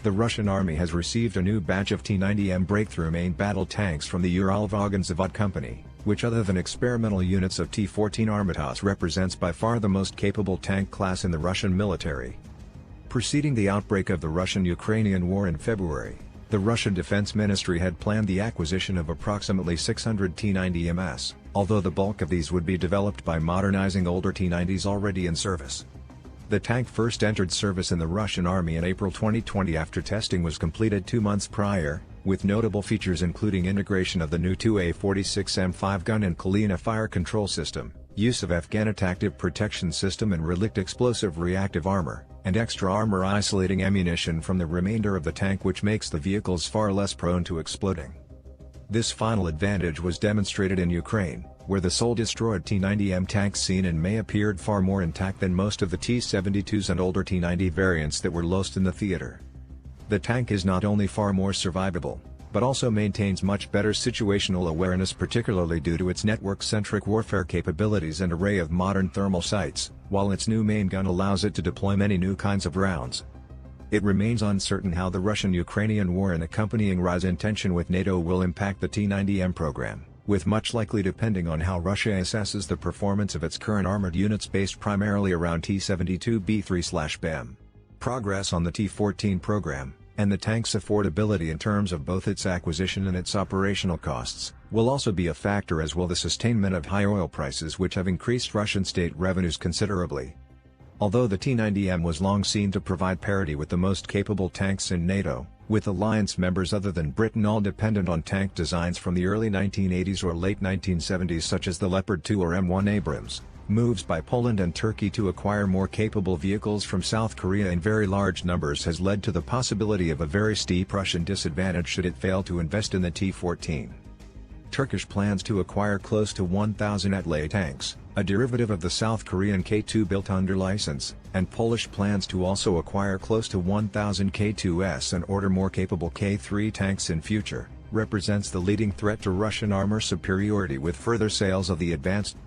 The Russian army has received a new batch of T-90M Breakthrough main battle tanks from the Uralvagonzavod company, which other than experimental units of T-14 Armatas represents by far the most capable tank class in the Russian military. Preceding the outbreak of the Russian-Ukrainian War in February, the Russian Defense Ministry had planned the acquisition of approximately 600 T-90Ms, although the bulk of these would be developed by modernizing older T-90s already in service. The tank first entered service in the Russian army in April 2020 after testing was completed 2 months prior, with notable features including integration of the new 2A46M5 gun and Kalina fire control system, use of Afghanit active protection system and Relikt explosive reactive armour, and extra armour isolating ammunition from the remainder of the tank, which makes the vehicles far less prone to exploding. This final advantage was demonstrated in Ukraine, where the sole destroyed T-90M tanks seen in May appeared far more intact than most of the T-72s and older T-90 variants that were lost in the theater. The tank is not only far more survivable, but also maintains much better situational awareness, particularly due to its network-centric warfare capabilities and array of modern thermal sights, while its new main gun allows it to deploy many new kinds of rounds. It remains uncertain how the Russian-Ukrainian War and accompanying rise in tension with NATO will impact the T-90M program, with much likely depending on how Russia assesses the performance of its current armored units based primarily around T-72B3/BEM. Progress on the T-14 program, and the tank's affordability in terms of both its acquisition and its operational costs, will also be a factor, as will the sustainment of high oil prices, which have increased Russian state revenues considerably. Although the T-90M was long seen to provide parity with the most capable tanks in NATO, with alliance members other than Britain all dependent on tank designs from the early 1980s or late 1970s such as the Leopard 2 or M1 Abrams, moves by Poland and Turkey to acquire more capable vehicles from South Korea in very large numbers has led to the possibility of a very steep Russian disadvantage should it fail to invest in the T-14. Turkish plans to acquire close to 1,000 Atlas tanks, a derivative of the South Korean K2 built under license, and Polish plans to also acquire close to 1,000 K2s and order more capable K3 tanks in future, represents the leading threat to Russian armor superiority, with further sales of the advanced